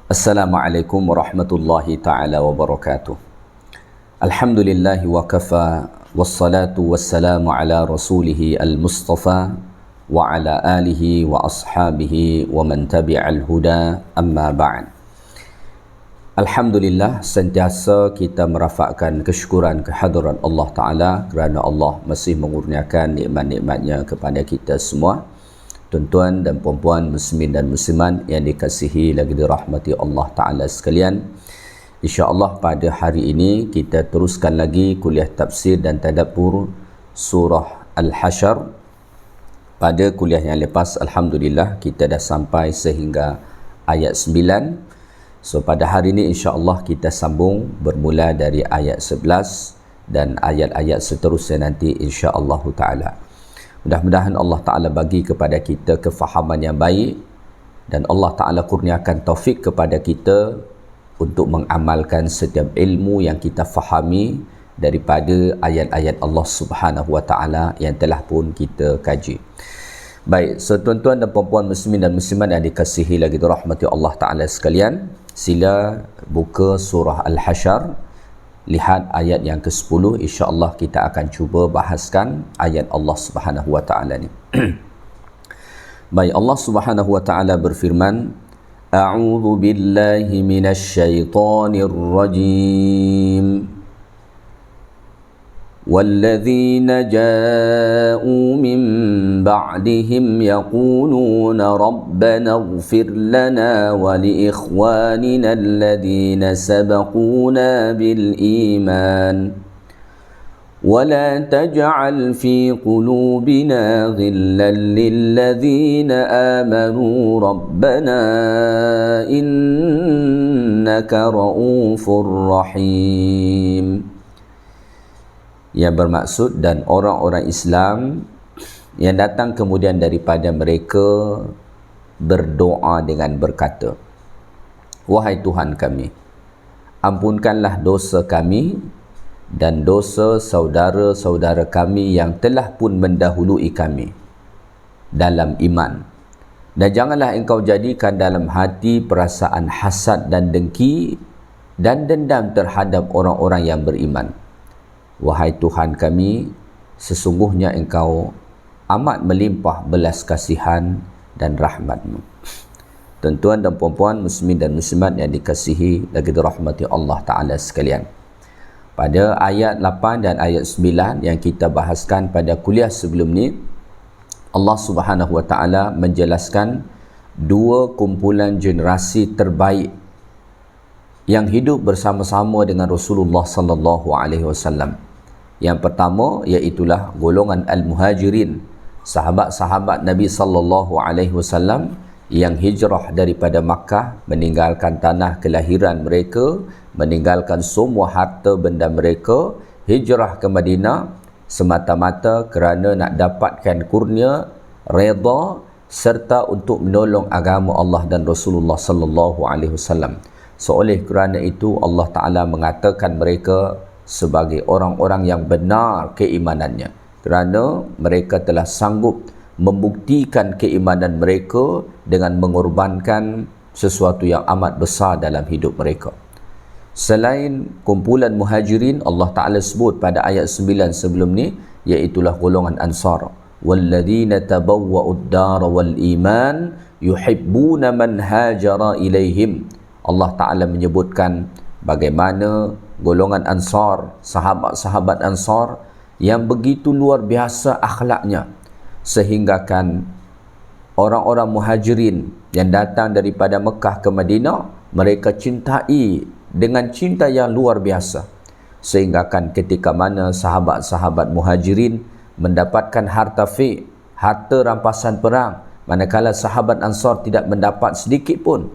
Assalamualaikum warahmatullahi ta'ala wabarakatuh. Alhamdulillahi wa kafa, wassalatu wassalamu ala rasulihi al-mustafa wa ala alihi wa ashabihi wa man tabi'al huda, amma ba'd. Alhamdulillah, sentiasa kita merafakkan kesyukuran kehadiran Allah Ta'ala kerana Allah masih mengurniakan nikmat-nikmatnya kepada kita semua. Tuan-tuan dan puan-puan muslimin dan muslimat yang dikasihi lagi dirahmati Allah Ta'ala sekalian, InsyaAllah pada hari ini kita teruskan lagi kuliah tafsir dan tadabbur surah Al-Hasyr. Pada kuliah yang lepas, Alhamdulillah, kita dah sampai sehingga ayat 9. So pada hari ini insyaAllah kita sambung bermula dari ayat 11 dan ayat-ayat seterusnya nanti insyaAllah Ta'ala. Mudah-mudahan Allah Ta'ala bagi kepada kita kefahaman yang baik dan Allah Ta'ala kurniakan taufik kepada kita untuk mengamalkan setiap ilmu yang kita fahami daripada ayat-ayat Allah Subhanahu Wa Ta'ala yang telah pun kita kaji. Baik, so tuan-tuan dan puan-puan muslimin dan muslimat yang dikasihi lagi dirahmati Allah Ta'ala sekalian, sila buka surah Al-Hasyr. Lihat ayat yang ke-10, insya-Allah kita akan cuba bahaskan ayat Allah Subhanahu Wa Ta'ala ni. Baik, Allah Subhanahu Wa Ta'ala berfirman, A'udzu billahi minasy syaithanir rajim. والذين جاءوا من بعدهم يقولون ربنا اغفر لنا ولإخواننا الذين سبقونا بالإيمان ولا تجعل في قلوبنا غلا للذين آمنوا ربنا إنك رؤوف رحيم. Yang bermaksud, dan orang-orang Islam yang datang kemudian daripada mereka berdoa dengan berkata, Wahai Tuhan kami, ampunkanlah dosa kami dan dosa saudara-saudara kami yang telah pun mendahului kami dalam iman, dan janganlah engkau jadikan dalam hati perasaan hasad dan dengki dan dendam terhadap orang-orang yang beriman. Wahai Tuhan kami, sesungguhnya engkau amat melimpah belas kasihan dan rahmat-Mu. Tuan-tuan dan puan-puan muslimin dan muslimat yang dikasihi lagi dirahmati Allah Ta'ala sekalian, pada ayat 8 dan ayat 9 yang kita bahaskan pada kuliah sebelum ni, Allah Subhanahu Wa Ta'ala menjelaskan dua kumpulan generasi terbaik yang hidup bersama-sama dengan Rasulullah sallallahu alaihi wasallam. Yang pertama iaitulah golongan al-muhajirin, sahabat-sahabat Nabi sallallahu alaihi wasallam yang hijrah daripada Makkah, meninggalkan tanah kelahiran mereka, meninggalkan semua harta benda mereka, hijrah ke Madinah semata-mata kerana nak dapatkan kurnia, redha serta untuk menolong agama Allah dan Rasulullah sallallahu alaihi wasallam. So oleh kerana itu Allah Ta'ala mengatakan mereka sebagai orang-orang yang benar keimanannya, kerana mereka telah sanggup membuktikan keimanan mereka dengan mengorbankan sesuatu yang amat besar dalam hidup mereka. Selain kumpulan muhajirin, Allah Ta'ala sebut pada ayat 9 sebelum ni, iaitulah golongan Ansar. وَالَّذِينَ تَبَوَّأُوا الدَّارَ وَالْإِيمَانِ يُحِبُّونَ مَنْ هَاجَرَ إِلَيْهِمْ. Allah Ta'ala menyebutkan bagaimana golongan Ansar, sahabat-sahabat Ansar yang begitu luar biasa akhlaknya, sehinggakan orang-orang muhajirin yang datang daripada Mekah ke Madinah, mereka cintai dengan cinta yang luar biasa, sehinggakan ketika mana sahabat-sahabat muhajirin mendapatkan harta harta rampasan perang, manakala sahabat Ansar tidak mendapat sedikit pun,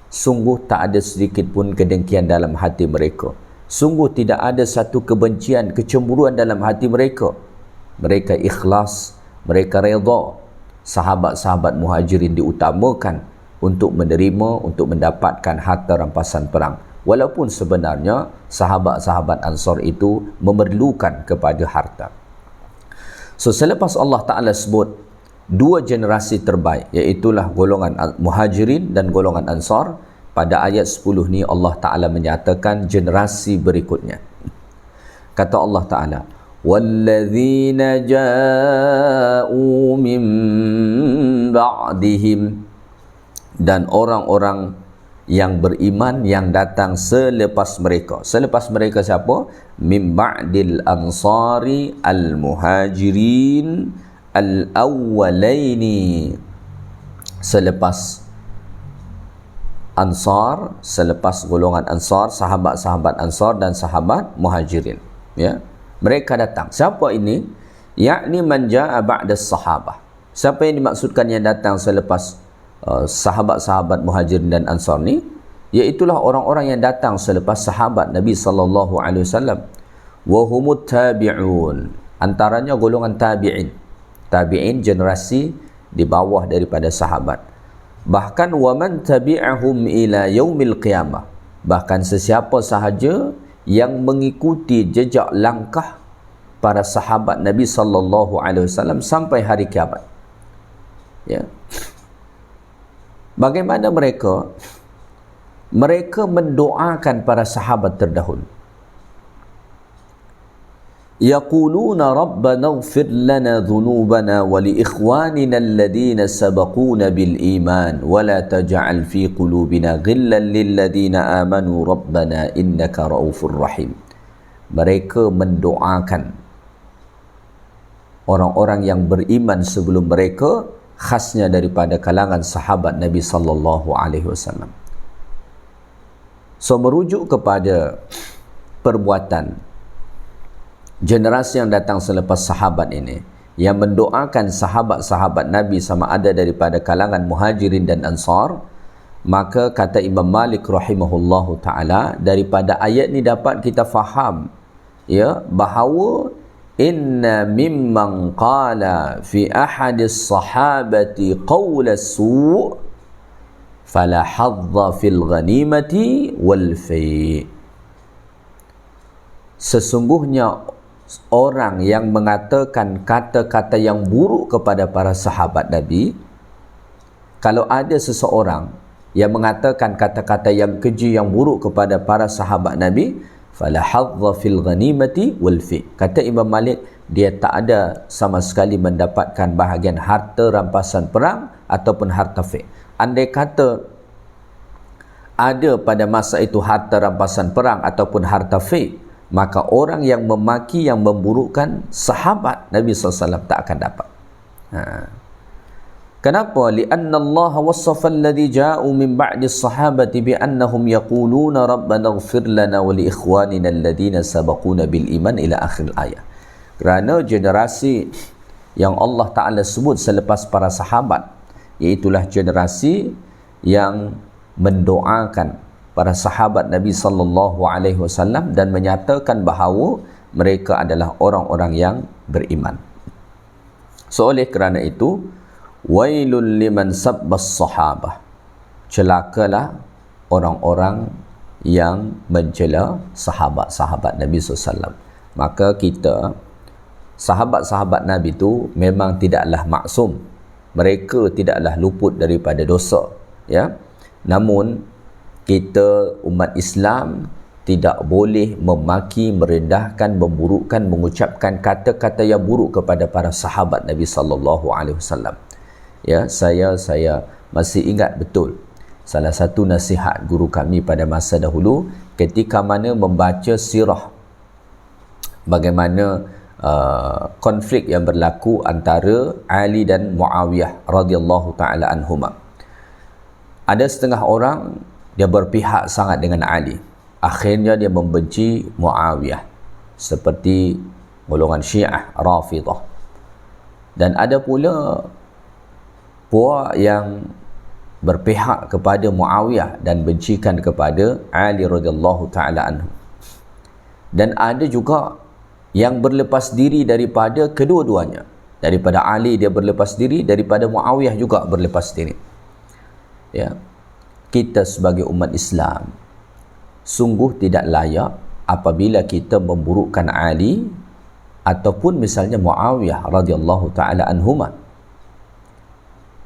sungguh tak ada sedikit pun kedengkian dalam hati mereka. Sungguh tidak ada satu kebencian, kecemburuan dalam hati mereka. Mereka ikhlas, mereka redha. Sahabat-sahabat muhajirin diutamakan untuk menerima, untuk mendapatkan harta rampasan perang. Walaupun sebenarnya sahabat-sahabat Ansar itu memerlukan kepada harta. So selepas Allah Ta'ala sebut dua generasi terbaik, iaitulah golongan muhajirin dan golongan Ansar, pada ayat 10 ni Allah Ta'ala menyatakan generasi berikutnya. Kata Allah Ta'ala, walladzina ja'u min ba'dihim, dan orang-orang yang beriman yang datang selepas mereka. Selepas mereka siapa? Min ba'dil ansari al-muhajirin al-awwalaini. Selepas Ansar, selepas golongan Ansar, sahabat-sahabat Ansar dan sahabat Muhajirin, ya. Mereka datang. Siapa ini? Yakni man jaa ba'da sahabah. Siapa yang dimaksudkan yang datang selepas sahabat-sahabat Muhajirin dan Ansar ni? Iaitulah orang-orang yang datang selepas sahabat Nabi sallallahu alaihi wasallam. Wa humut tabi'un. Antaranya golongan tabi'in. Tabi'in generasi di bawah daripada sahabat. Bahkan waman tabi'ahum ila yaumil qiyamah, bahkan sesiapa sahaja yang mengikuti jejak langkah para sahabat Nabi sallallahu alaihi wasallam sampai hari kiamat. Ya. Bagaimana mereka? Mereka mendoakan para sahabat terdahulu. Yaquluna rabbana ighfir lana dhunubana wa li ikhwanina alladhina sabaquna bil iman wa la taj'al fi qulubina ghillan lil ladina amanu rabbana innaka raufur rahim. Mereka mendoakan orang-orang yang beriman sebelum mereka, khasnya daripada kalangan sahabat Nabi sallallahu alaihi wasallam. So merujuk kepada perbuatan generasi yang datang selepas sahabat ini, yang mendoakan sahabat-sahabat Nabi sama ada daripada kalangan Muhajirin dan Ansar, maka kata Imam Malik rahimahullahu ta'ala, daripada ayat ni dapat kita faham, ya, bahawa inna mimman qala fi ahadis sahabati qawla su' fala hadza fil ghanimati wal fi'. Sesungguhnya orang yang mengatakan kata-kata yang buruk kepada para sahabat Nabi, kalau ada seseorang yang mengatakan kata-kata yang keji, yang buruk kepada para sahabat Nabi, fala hadza fil ghanimati wal fi'. Kata Imam Malik, dia tak ada sama sekali mendapatkan bahagian harta rampasan perang ataupun harta fi'. Andai kata ada pada masa itu harta rampasan perang ataupun harta fi', maka orang yang memaki, yang memburukkan sahabat Nabi SAW tak akan dapat. Kenapa? Lianna Allah wassafa alladhi ja'u min ba'di sahabati bi'annahum yaquluna rabbana ighfir lana wa li ikhwanina alladhina sabaquna bil iman ila akhir ayat. Kerana generasi yang Allah Ta'ala sebut selepas para sahabat, iaitulah generasi yang mendoakan para sahabat Nabi sallallahu alaihi wasallam dan menyatakan bahawa mereka adalah orang-orang yang beriman. So oleh kerana itu, wailul liman sabbas sahabah, celakalah orang-orang yang mencela sahabat-sahabat Nabi SAW. Maka kita, sahabat-sahabat Nabi itu memang tidaklah maksum, mereka tidaklah luput daripada dosa, ya. Namun kita umat Islam tidak boleh memaki, merendahkan, memburukkan, mengucapkan kata-kata yang buruk kepada para sahabat Nabi sallallahu alaihi wasallam. Ya, saya masih ingat betul salah satu nasihat guru kami pada masa dahulu ketika mana membaca sirah bagaimana konflik yang berlaku antara Ali dan Muawiyah radhiyallahu taala anhuma. Ada setengah orang dia berpihak sangat dengan Ali. Akhirnya dia membenci Muawiyah, seperti golongan Syiah Rafidah. Dan ada pula puak yang berpihak kepada Muawiyah dan bencikan kepada Ali radhiyallahu taala anhu. Dan ada juga yang berlepas diri daripada kedua-duanya. Daripada Ali dia berlepas diri, daripada Muawiyah juga berlepas diri. Ya. Kita sebagai umat Islam sungguh tidak layak apabila kita memburukkan Ali ataupun misalnya Muawiyah radhiyallahu taala anhuma.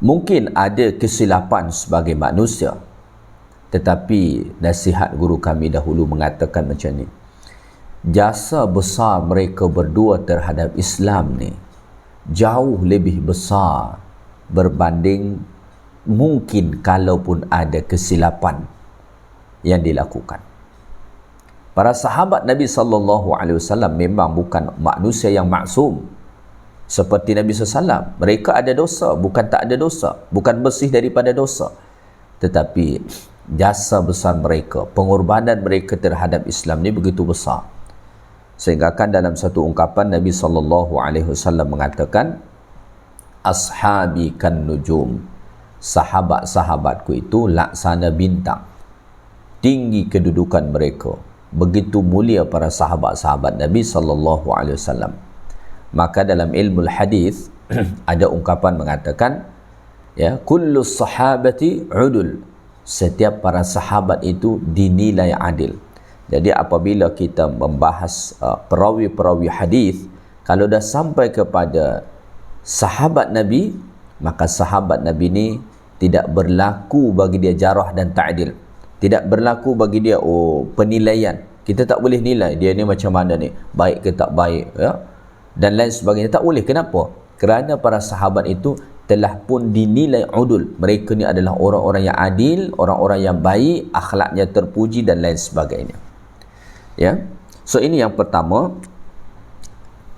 Mungkin ada kesilapan sebagai manusia, Tetapi nasihat guru kami dahulu mengatakan macam ni, jasa besar mereka berdua terhadap Islam ni jauh lebih besar berbanding mungkin kalaupun ada kesilapan yang dilakukan. Para sahabat Nabi SAW memang bukan manusia yang maksum seperti Nabi SAW. Mereka ada dosa, bukan tak ada dosa, bukan bersih daripada dosa. Tetapi jasa besar mereka, pengorbanan mereka terhadap Islam ni begitu besar. Sehingga kan dalam satu ungkapan Nabi SAW mengatakan, ashabi kan nujum, sahabat-sahabatku itu laksana bintang, tinggi kedudukan mereka, begitu mulia para sahabat-sahabat Nabi SAW. Maka dalam ilmu hadis ada ungkapan mengatakan, ya, kullu sahabati udul, setiap para sahabat itu dinilai adil. Jadi apabila kita membahas perawi-perawi hadis, kalau dah sampai kepada sahabat Nabi, maka sahabat Nabi ni tidak berlaku bagi dia jarah dan ta'dil. Tidak berlaku bagi dia penilaian. Kita tak boleh nilai dia ni macam mana ni, baik ke tak baik, ya, dan lain sebagainya. Tak boleh. Kenapa? Kerana para sahabat itu telah pun dinilai udul. Mereka ni adalah orang-orang yang adil, orang-orang yang baik, akhlaknya terpuji dan lain sebagainya. Ya. So ini yang pertama,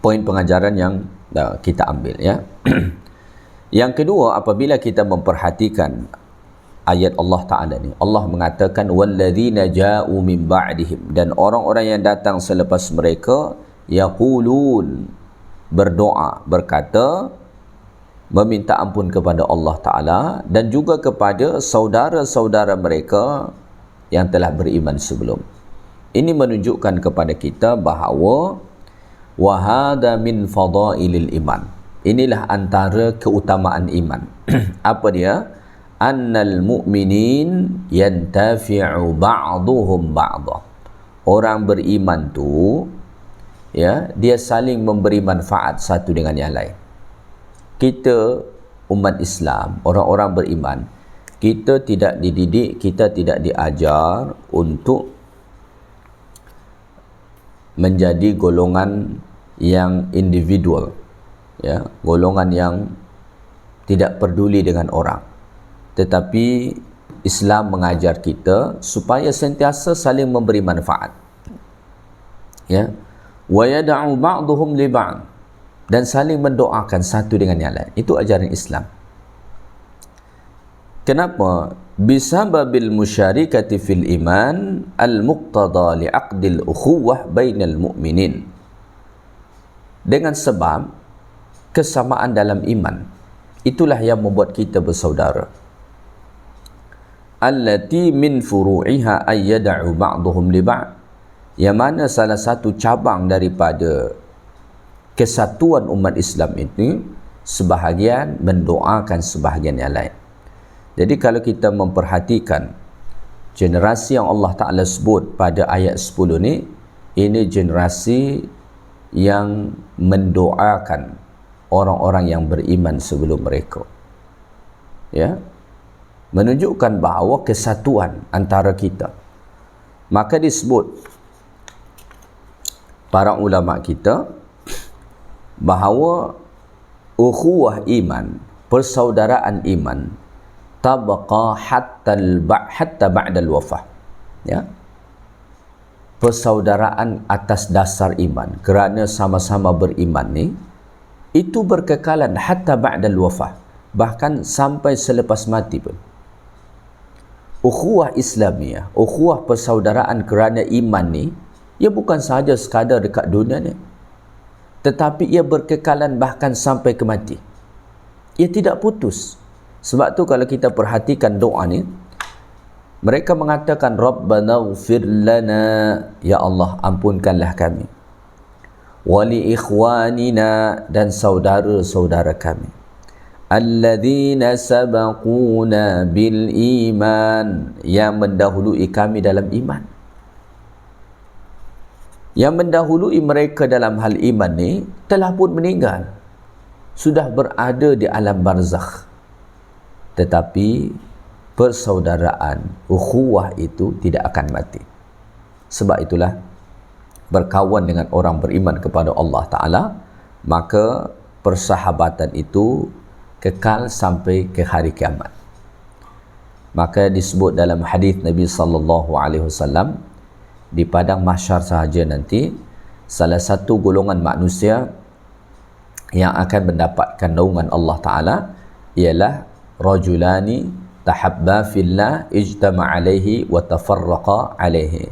poin pengajaran yang kita ambil, ya. Yang kedua, apabila kita memperhatikan ayat Allah Ta'ala ni, Allah mengatakan walladzina ja'u min ba'dihim, dan orang-orang yang datang selepas mereka, yaqulun, berdoa, berkata, meminta ampun kepada Allah Ta'ala dan juga kepada saudara-saudara mereka yang telah beriman sebelum. Ini menunjukkan kepada kita bahawa wahada min fadailil iman, inilah antara keutamaan iman. Apa dia? Annal mu'minin yantafi'u ba'duhum ba'dah. Orang beriman tu, ya, dia saling memberi manfaat satu dengan yang lain. Kita umat Islam, orang-orang beriman, kita tidak dididik, kita tidak diajar untuk menjadi golongan yang individual, ya, golongan yang tidak peduli dengan orang. Tetapi Islam mengajar kita supaya sentiasa saling memberi manfaat, ya, wa yad'u ba'dhum li ba'd, dan saling mendoakan satu dengan yang lain. Itu ajaran Islam. Kenapa? Bisababil musyarikati fil iman al-muqtada li'aqdil ukhuwah bainal mu'minin. Dengan sebab kesamaan dalam iman, itulah yang membuat kita bersaudara. Allati min furu'iha ayyada'u ba'duhum li ba'd, yang mana salah satu cabang daripada kesatuan umat Islam ini, sebahagian mendoakan sebahagian yang lain. Jadi kalau kita memperhatikan generasi yang Allah Ta'ala sebut pada ayat 10 ni, ini generasi yang mendoakan orang-orang yang beriman sebelum mereka, ya, menunjukkan bahawa kesatuan antara kita. Maka disebut para ulama kita bahawa ukhuwah iman, persaudaraan iman, tabqa hatta ba'dal wafah, ya, persaudaraan atas dasar iman, kerana sama-sama beriman ni, itu berkekalan hatta ba'dal wafah, bahkan sampai selepas mati pun. Ukhuwah Islamiyah, ukhuwah persaudaraan kerana iman ni, ia bukan sahaja sekadar dekat dunia ni, tetapi ia berkekalan bahkan sampai ke mati. Ia tidak putus. Sebab tu kalau kita perhatikan doa ni, mereka mengatakan Rabbana ighfir lana, ya Allah ampunkanlah kami, wali ikhwanina, dan saudara-saudara kami, alladzina sabaquna bil iman, yang mendahului kami dalam iman. Yang mendahului mereka dalam hal iman ni telah pun meninggal, sudah berada di alam barzakh, tetapi persaudaraan, ukhuwah itu tidak akan mati. Sebab itulah berkawan dengan orang beriman kepada Allah Ta'ala, maka persahabatan itu kekal sampai ke hari kiamat. Maka disebut dalam hadis Nabi sallallahu alaihi wasallam, di padang mahsyar sahaja nanti salah satu golongan manusia yang akan mendapatkan naungan Allah Ta'ala ialah rajulani tahabba fillah ijtama' alaihi wa tafarraqa alaihi.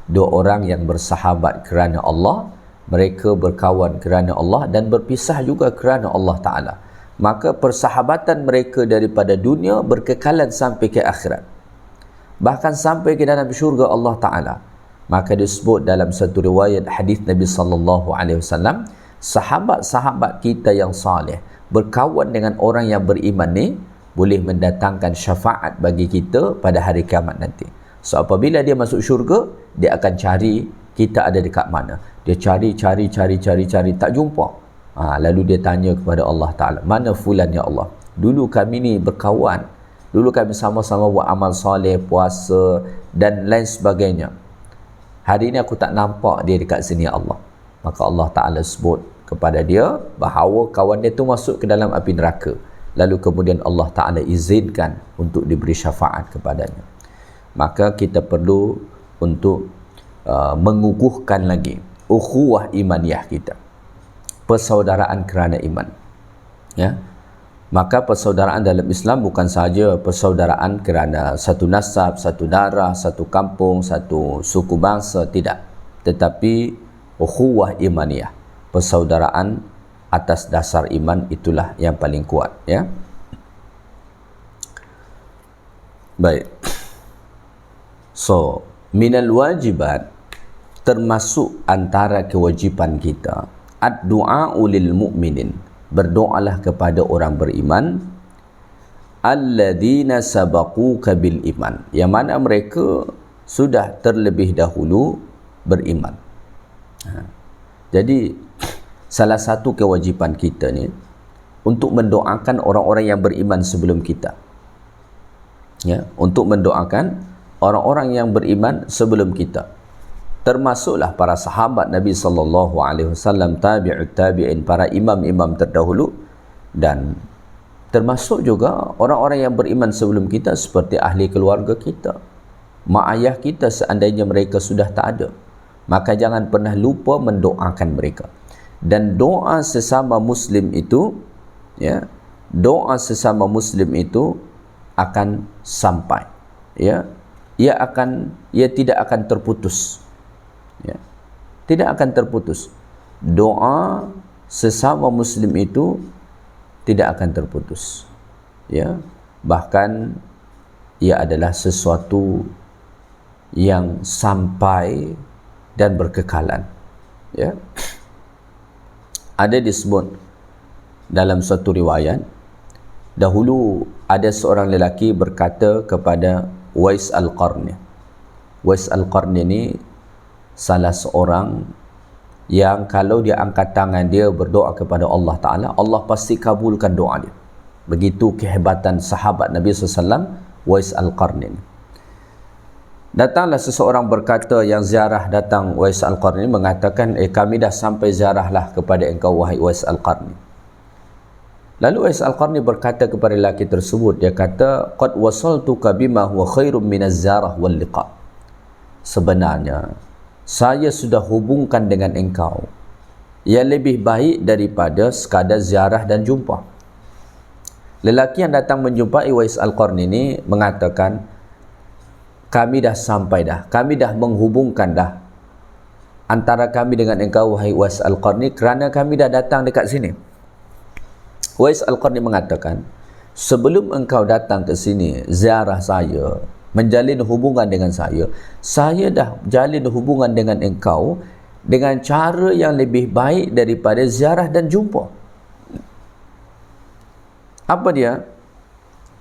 Dua orang yang bersahabat kerana Allah, mereka berkawan kerana Allah dan berpisah juga kerana Allah Ta'ala. Maka persahabatan mereka daripada dunia berkekalan sampai ke akhirat, bahkan sampai ke dalam syurga Allah Ta'ala. Maka disebut dalam satu riwayat hadis Nabi sallallahu alaihi wasallam, sahabat-sahabat kita yang saleh berkawan dengan orang yang beriman ni boleh mendatangkan syafaat bagi kita pada hari kiamat nanti. So apabila dia masuk syurga, dia akan cari kita ada dekat mana. Dia cari tak jumpa. Lalu dia tanya kepada Allah Ta'ala, mana fulan ya Allah? Dulu kami ni berkawan, dulu kami sama-sama buat amal soleh, puasa dan lain sebagainya. Hari ini aku tak nampak dia dekat sini ya Allah. Maka Allah Ta'ala sebut kepada dia bahawa kawan dia tu masuk ke dalam api neraka. Lalu kemudian Allah Ta'ala izinkan untuk diberi syafaat kepadanya. Maka kita perlu untuk mengukuhkan lagi ukhuwah imaniyah kita, persaudaraan kerana iman, ya. Maka persaudaraan dalam Islam bukan sahaja persaudaraan kerana satu nasab, satu darah, satu kampung, satu suku bangsa, tidak, tetapi ukhuwah imaniyah, persaudaraan atas dasar iman, itulah yang paling kuat, ya. Baik. So, minal wajibat, termasuk antara kewajipan kita, ad-du'a'u lil mu'minin, berdoalah kepada orang beriman, alladzina sabaquka bil iman, yang mana mereka sudah terlebih dahulu beriman. Jadi salah satu kewajipan kita ni untuk mendoakan orang-orang yang beriman sebelum kita, ya, untuk mendoakan orang-orang yang beriman sebelum kita, termasuklah para sahabat Nabi sallallahu alaihi wasallam, tabi'ut tabi'in, para imam-imam terdahulu, dan termasuk juga orang-orang yang beriman sebelum kita seperti ahli keluarga kita, mak ayah kita seandainya mereka sudah tak ada, maka jangan pernah lupa mendoakan mereka. Dan doa sesama muslim itu, ya, doa sesama muslim itu akan sampai, ya, ia tidak akan terputus, ya, tidak akan terputus. Doa sesama muslim itu tidak akan terputus, ya. Bahkan ia adalah sesuatu yang sampai dan berkekalan, ya. Ada disebut dalam satu riwayat, dahulu ada seorang lelaki berkata kepada Uwais Al-Qarni. Uwais Al-Qarni ini salah seorang yang kalau dia angkat tangan dia berdoa kepada Allah Ta'ala, Allah pasti kabulkan doa dia. Begitu kehebatan sahabat Nabi SAW, Uwais Al-Qarni ini. Datanglah seseorang berkata yang ziarah datang Uwais Al-Qarni mengatakan, kami dah sampai ziarahlah kepada engkau wahai Uwais Al-Qarni. Lalu Uwais Al-Qarni berkata kepada lelaki tersebut, dia kata, qad wasaltuka bima huwa khairum minaz ziarah wal liqa. Sebenarnya saya sudah hubungkan dengan engkau yang lebih baik daripada sekadar ziarah dan jumpa. Lelaki yang datang menjumpai Uwais Al-Qarni ini mengatakan, kami dah sampai dah, kami dah menghubungkan dah antara kami dengan engkau wahai Uwais Al-Qarni, kerana kami dah datang dekat sini. Uwais Al-Qarni mengatakan, sebelum engkau datang ke sini ziarah saya, menjalin hubungan dengan saya dah jalin hubungan dengan engkau dengan cara yang lebih baik daripada ziarah dan jumpa. Apa dia?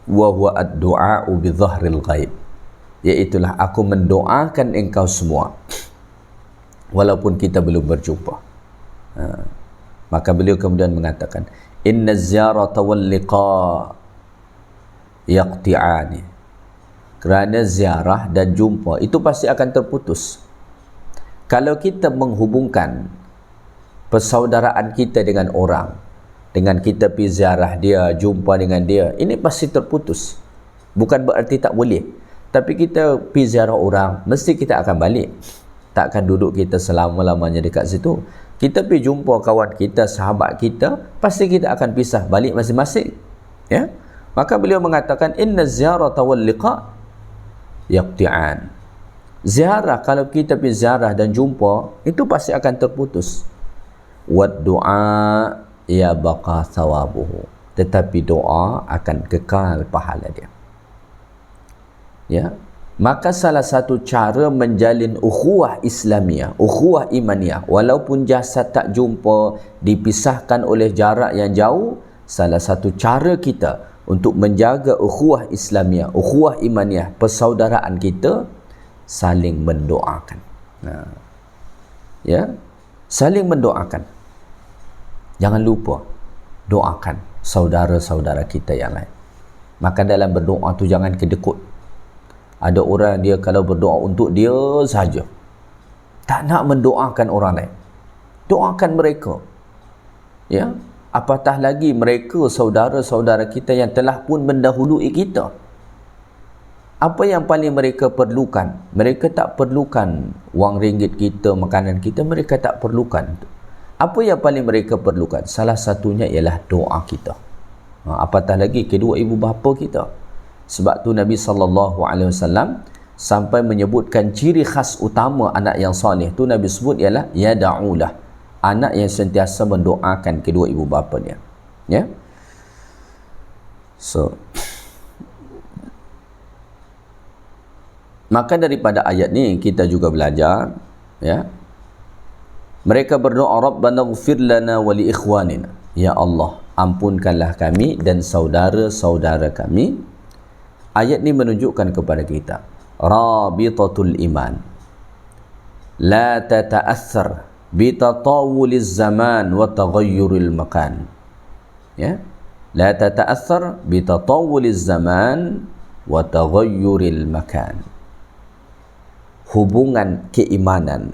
Wa huwa ad-du'a'u bi dhahril ghaib, iaitulah aku mendoakan engkau semua walaupun kita belum berjumpa. Maka beliau kemudian mengatakan, inna ziyarata wal liqa yaqti'ani, kerana ziarah dan jumpa itu pasti akan terputus. Kalau kita menghubungkan persaudaraan kita dengan orang, dengan kita pergi ziarah dia, jumpa dengan dia, ini pasti terputus. Bukan berarti tak boleh, tapi kita pergi ziarah orang, mesti kita akan balik, takkan duduk kita selama-lamanya dekat situ. Kita pergi jumpa kawan kita, sahabat kita, pasti kita akan pisah balik masing-masing, ya. Maka beliau mengatakan inna ziyarata wal liqa yaqti'an. Ziarah, kalau kita pergi ziarah dan jumpa, itu pasti akan terputus. Wad du'a ya baqa thawabuhu, tetapi doa akan kekal pahala dia, ya. Maka salah satu cara menjalin ukhuwah Islamiyah, ukhuwah imaniyah, walaupun jasad tak jumpa, dipisahkan oleh jarak yang jauh, salah satu cara kita untuk menjaga ukhuwah Islamiyah, ukhuwah imaniyah, persaudaraan kita, saling mendoakan. Ya, saling mendoakan. Jangan lupa doakan saudara-saudara kita yang lain. Maka dalam berdoa tu jangan kedekut. Ada orang dia kalau berdoa untuk dia saja, tak nak mendoakan orang lain. Doakan mereka, ya. Apatah lagi mereka saudara-saudara kita yang telah pun mendahului kita. Apa yang paling mereka perlukan? Mereka tak perlukan wang ringgit kita, makanan kita, mereka tak perlukan. Apa yang paling mereka perlukan? Salah satunya ialah doa kita. Apatah lagi kedua ibu bapa kita. Sebab tu Nabi SAW sampai menyebutkan ciri khas utama anak yang soleh tu, Nabi sebut ialah yada'ulah, anak yang sentiasa mendoakan kedua ibu bapa dia, ya. So maka daripada ayat ni kita juga belajar, ya, mereka berdoa Rabbana ighfir lana wa li ikhwanina, ya Allah ampunkanlah kami dan saudara-saudara kami. Ayat ni menunjukkan kepada kita rabitatul iman la tata'athar bi tatawuliz zaman wa taghayyuril makan, ya, la tata'athar bi tatawuliz zaman wa taghayyuril makan. Hubungan keimanan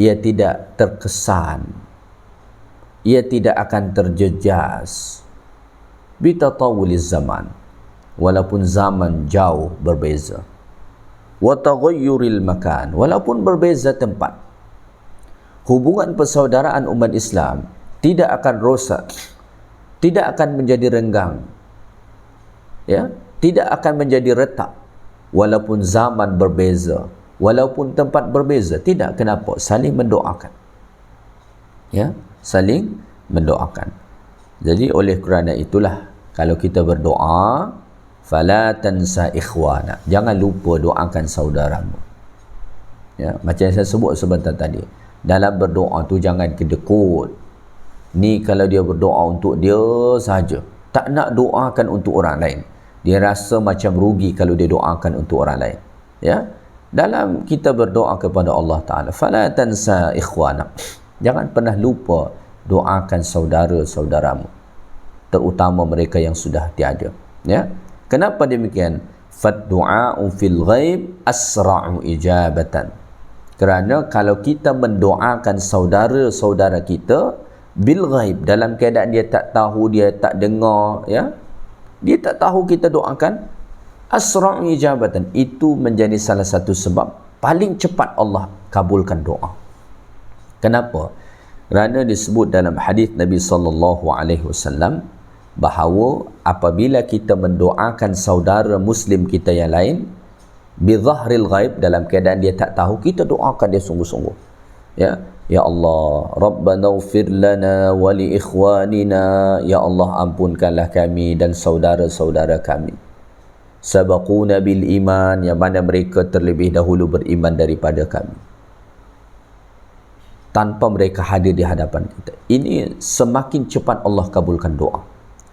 ia tidak terkesan, ia tidak akan terjejas bi tatawuliz zaman, walaupun zaman jauh berbeza, wa taghayyuril makan, walaupun berbeza tempat. Hubungan persaudaraan umat Islam tidak akan rosak, tidak akan menjadi renggang, ya, tidak akan menjadi retak, walaupun zaman berbeza, walaupun tempat berbeza. Tidak. Kenapa? Saling mendoakan, ya, saling mendoakan. Jadi oleh kerana itulah kalau kita berdoa, fala tansa ikhwana, jangan lupa doakan saudaramu, ya. Macam saya sebut sebentar tadi, dalam berdoa tu jangan kedekut. Ni kalau dia berdoa untuk dia saja, tak nak doakan untuk orang lain, dia rasa macam rugi kalau dia doakan untuk orang lain, ya. Dalam kita berdoa kepada Allah Ta'ala, fala tansa ikhwana, jangan pernah lupa doakan saudara-saudaramu, terutama mereka yang sudah tiada, ya. Kenapa demikian? Fad-du'a'u fil ghaib asra'u ijabatan. Kerana kalau kita mendoakan saudara-saudara kita bil ghaib, dalam keadaan dia tak tahu, dia tak dengar, ya, dia tak tahu kita doakan, asra'u ijabatan, itu menjadi salah satu sebab paling cepat Allah kabulkan doa. Kenapa? Kerana disebut dalam hadis Nabi SAW bahawa apabila kita mendoakan saudara muslim kita yang lain bidhahril ghaib, dalam keadaan dia tak tahu, kita doakan dia sungguh-sungguh, ya. Ya Allah, Rabbana ighfir lana wa li ikhwanina, ya Allah ampunkanlah kami dan saudara-saudara kami, sabaquna bil iman, yang mana mereka terlebih dahulu beriman daripada kami, tanpa mereka hadir di hadapan kita. Ini semakin cepat Allah kabulkan doa.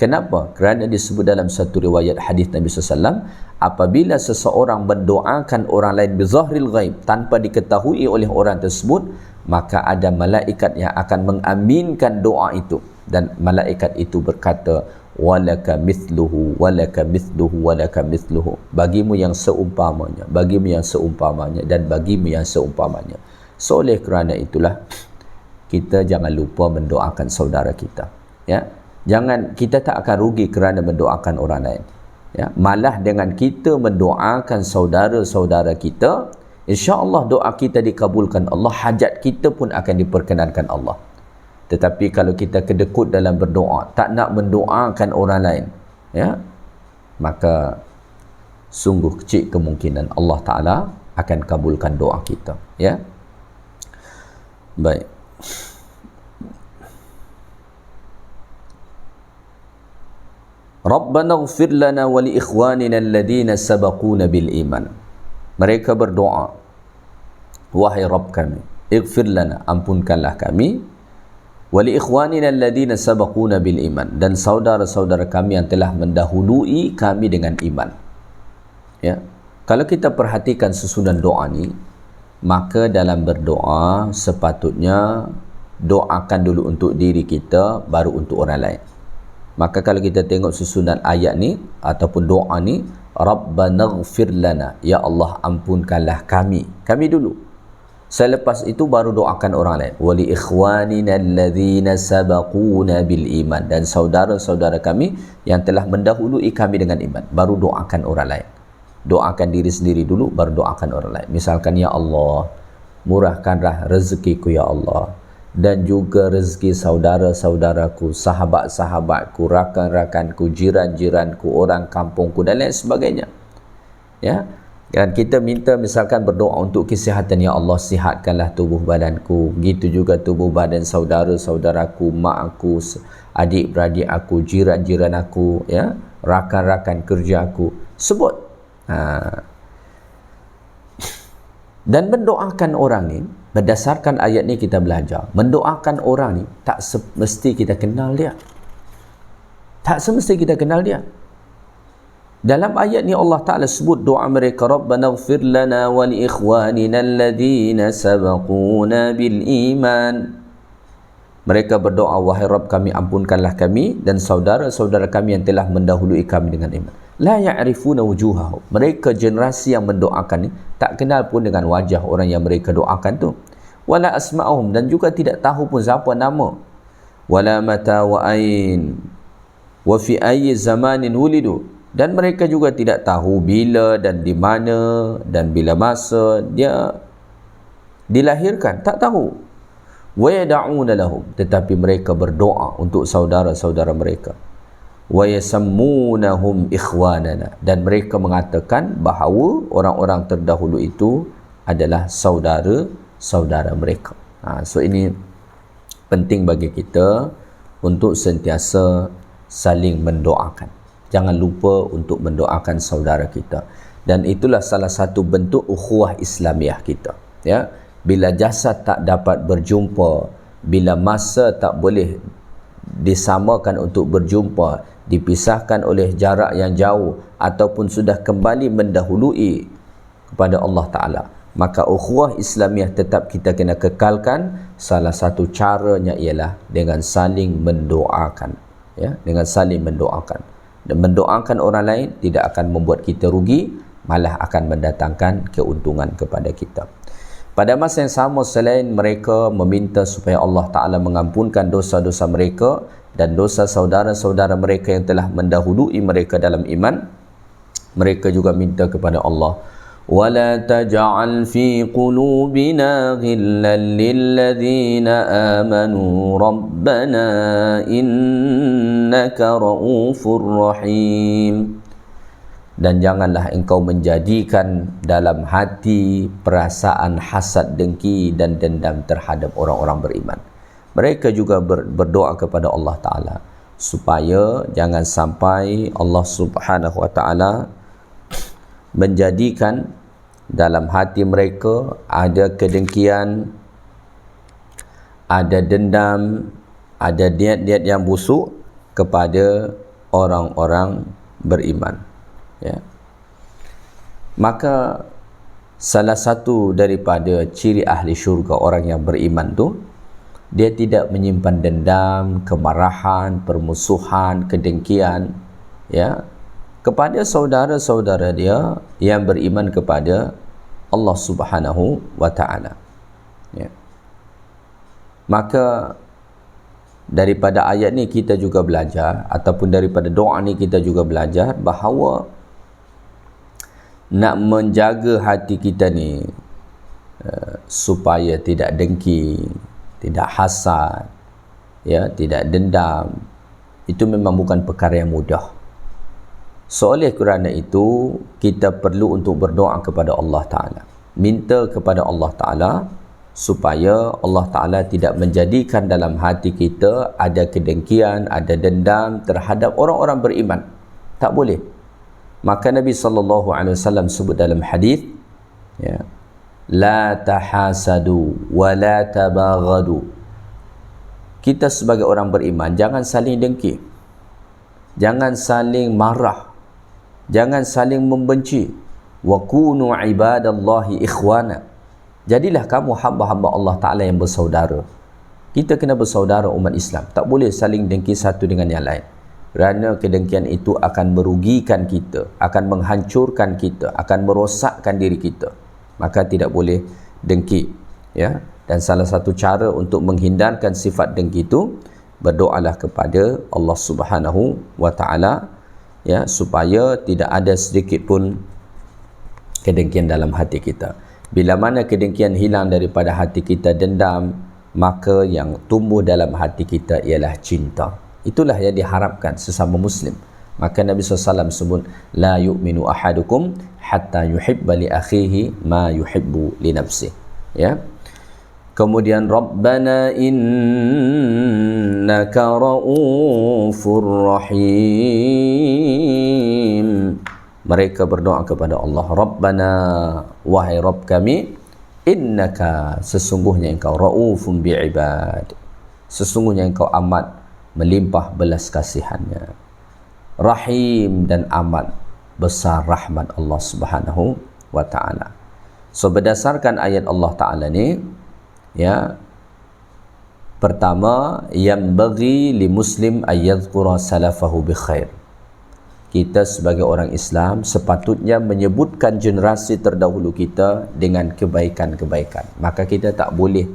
Kenapa? Kerana disebut dalam satu riwayat hadis Nabi SAW, apabila seseorang mendoakan orang lain bizahril ghaib, tanpa diketahui oleh orang tersebut, maka ada malaikat yang akan mengaminkan doa itu, dan malaikat itu berkata, walaka mithluhu walaka mithluhu walaka mithluhu, bagimu yang seumpamanya, bagimu yang seumpamanya, dan bagimu yang seumpamanya. So oleh kerana itulah kita jangan lupa mendoakan saudara kita, ya. Jangan, kita tak akan rugi kerana mendoakan orang lain, ya. Malah dengan kita mendoakan saudara-saudara kita, insya-Allah doa kita dikabulkan Allah, hajat kita pun akan diperkenankan Allah. Tetapi kalau kita kedekut dalam berdoa, tak nak mendoakan orang lain, ya, maka sungguh kecil kemungkinan Allah Ta'ala akan kabulkan doa kita, ya. Baik. Rabbana ighfir lana wa li ikhwanina alladhina sabaquna bil iman. Mereka berdoa, wahai Rabb kami, ighfir lana, ampunkanlah kami, wa li ikhwanina alladhina sabaquna bil iman, dan saudara-saudara kami yang telah mendahului kami dengan iman. Ya. Kalau kita perhatikan susunan doa ni, maka dalam berdoa sepatutnya doakan dulu untuk diri kita, baru untuk orang lain. Maka kalau kita tengok susunan ayat ni ataupun doa ni, Rabbana ighfir lana, ya Allah ampunkanlah kami dulu. Selepas itu baru doakan orang lain. Wa li ikhwanina alladhina sabaquna bil iman, dan saudara-saudara kami yang telah mendahului kami dengan iman, baru doakan orang lain. Doakan diri sendiri dulu, baru doakan orang lain. Misalkan, ya Allah, murahkanlah rezekiku ya Allah, dan juga rezeki saudara-saudaraku, sahabat-sahabatku, rakan-rakanku, jiran-jiranku, orang kampungku, dan lain sebagainya. Ya. Dan kita minta misalkan berdoa untuk kesihatan, ya Allah sihatkanlah tubuh badanku, begitu juga tubuh badan saudara-saudaraku, mak aku, adik-beradik aku, jiran-jiran aku, ya, rakan-rakan kerja aku. Sebut. Dan mendoakan orang ni, berdasarkan ayat ni kita belajar, mendoakan orang ni tak semesti kita kenal dia. Tak semesti kita kenal dia. Dalam ayat ni Allah Ta'ala sebut doa mereka, Rabbana ighfir lana wa li ikhwanina alladhina sabaquna bil iman. Mereka berdoa, wahai Rabb kami, ampunkanlah kami dan saudara-saudara kami yang telah mendahului kami dengan iman. La ya'rifuna wujuhahum. Mereka generasi yang mendoakan ni tak kenal pun dengan wajah orang yang mereka doakan tu. Wala asma'uhum, dan juga tidak tahu pun siapa nama. Wala mata wa ain wa fi ayyi zamanin wulidu. Dan mereka juga tidak tahu bila dan di mana dan bila masa dia dilahirkan, tak tahu. Wa yad'una lahum, tetapi mereka berdoa untuk saudara-saudara mereka. Wa yasammunahum ikhwanana, dan mereka mengatakan bahawa orang-orang terdahulu itu adalah saudara-saudara mereka. So ini penting bagi kita untuk sentiasa saling mendoakan. Jangan lupa untuk mendoakan saudara kita. Dan itulah salah satu bentuk ukhuwah Islamiah kita. Ya, bila jasad tak dapat berjumpa, bila masa tak boleh disamakan untuk berjumpa, dipisahkan oleh jarak yang jauh, ataupun sudah kembali mendahului kepada Allah Ta'ala, maka ukhuwah Islamiah tetap kita kena kekalkan. Salah satu caranya ialah dengan saling mendoakan. Ya, dengan saling mendoakan. Dan mendoakan orang lain tidak akan membuat kita rugi, malah akan mendatangkan keuntungan kepada kita. Pada masa yang sama, selain mereka meminta supaya Allah Ta'ala mengampunkan dosa-dosa mereka dan dosa saudara-saudara mereka yang telah mendahului mereka dalam iman, mereka juga minta kepada Allah, وَلَا تَجْعَلْ فِي قُلُوبِنَا غِلًّا لِلَّذِينَ آمَنُوا رَبَّنَا إِنَّكَ رَءُوفٌ رَحِيمٌ. Dan janganlah engkau menjadikan dalam hati perasaan hasad, dengki dan dendam terhadap orang-orang beriman. Mereka juga berdoa kepada Allah Ta'ala supaya jangan sampai Allah Subhanahu Wa Ta'ala menjadikan dalam hati mereka ada kedengkian, ada dendam, ada niat-niat yang busuk kepada orang-orang beriman. Ya. Maka salah satu daripada ciri ahli syurga, orang yang beriman tu, dia tidak menyimpan dendam, kemarahan, permusuhan, kedengkian, ya, kepada saudara-saudara dia yang beriman kepada Allah Subhanahu wa taala. Ya. Maka daripada ayat ni kita juga belajar, ataupun daripada doa ni kita juga belajar bahawa nak menjaga hati kita ni supaya tidak dengki, tidak hasad, ya, tidak dendam, itu memang bukan perkara yang mudah. So oleh kerana itu kita perlu untuk berdoa kepada Allah Ta'ala, minta kepada Allah Ta'ala supaya Allah Ta'ala tidak menjadikan dalam hati kita ada kedengkian, ada dendam terhadap orang-orang beriman. Tak boleh. Maka Nabi SAW sebut dalam hadis, ya, la tahasadu wa la tabaghadu. Kita sebagai orang beriman jangan saling dengki, jangan saling marah, jangan saling membenci. Wa kunu ibadallahi ikhwana. Jadilah kamu hamba-hamba Allah Ta'ala yang bersaudara. Kita kena bersaudara umat Islam. Tak boleh saling dengki satu dengan yang lain, kerana kedengkian itu akan merugikan kita, akan menghancurkan kita, akan merosakkan diri kita. Maka tidak boleh dengki, ya. Dan salah satu cara untuk menghindarkan sifat dengki itu, berdoalah kepada Allah Subhanahu wa taala, ya, supaya tidak ada sedikit pun kedengkian dalam hati kita. Bila mana kedengkian hilang daripada hati kita, dendam, maka yang tumbuh dalam hati kita ialah cinta. Itulah yang diharapkan sesama Muslim. Maka Nabi SAW sebut, la yu'minu ahadukum hatta yuhibba li akhihi ma yuhibbu li nafsih. Ya. Kemudian Rabbana innaka ra'ufur rahim. Mereka berdoa kepada Allah, Rabbana, wahai Rabb kami, innaka, sesungguhnya engkau, ra'ufun bi'ibad, sesungguhnya engkau amat melimpah belas kasihannya, rahim, dan amat besar rahmat Allah Subhanahu wa ta'ala. So berdasarkan ayat Allah Ta'ala ni, ya, pertama, yang bagi li muslim ayyadhkura salafahu bi khair. Kita sebagai orang Islam sepatutnya menyebutkan generasi terdahulu kita dengan kebaikan-kebaikan. Maka kita tak boleh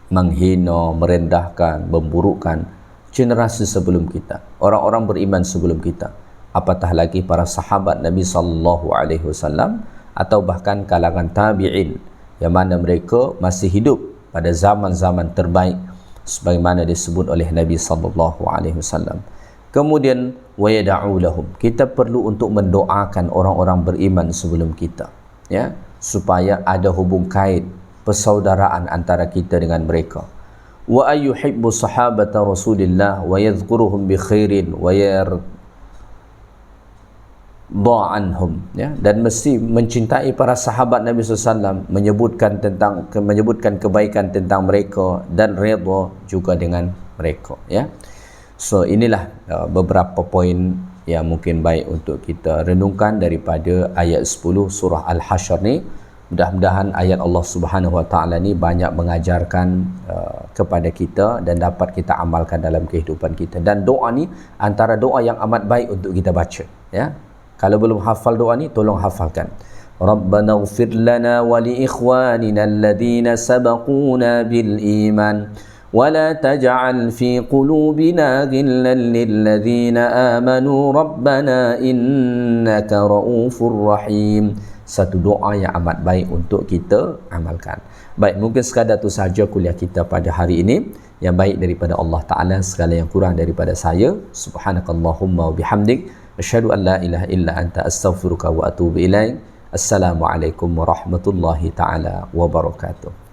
menghina, merendahkan, memburukkan generasi sebelum kita, orang-orang beriman sebelum kita, apatah lagi para sahabat Nabi SAW, atau bahkan kalangan tabi'in, yang mana mereka masih hidup pada zaman-zaman terbaik sebagaimana disebut oleh Nabi SAW. Kemudian wayada'u lahum, kita perlu untuk mendoakan orang-orang beriman sebelum kita, ya, supaya ada hubung kait persaudaraan antara kita dengan mereka. Wa ayyuhibbu sahabata Rasulillah wa yadhkuruhum bi khairin wa yarda anhum, ya, dan mesti mencintai para sahabat Nabi SAW, menyebutkan kebaikan tentang mereka dan redha juga dengan mereka, ya. So inilah beberapa poin yang mungkin baik untuk kita renungkan daripada ayat 10 surah Al-Hasyr ni. Mudah-mudahan ayat Allah Subhanahu wa taala ni banyak mengajarkan kepada kita dan dapat kita amalkan dalam kehidupan kita. Dan doa ni antara doa yang amat baik untuk kita baca, ya. Kalau belum hafal doa ni, tolong hafalkan. Rabbana ighfir lana wa li ikhwanina alladhina sabaquna bil iman wa la taj'al fi qulubina ghillan lil ladzina amanu rabbana innaka ra'ufur rahim. Satu doa yang amat baik untuk kita amalkan. Baik, mungkin sekadar itu sahaja kuliah kita pada hari ini. Yang baik daripada Allah Ta'ala, segala yang kurang daripada saya. Subhanakallahumma wa bihamdik, asyhadu an la ilaha illa anta, astaghfiruka wa atubu ilaik. Assalamualaikum warahmatullahi ta'ala wabarakatuh.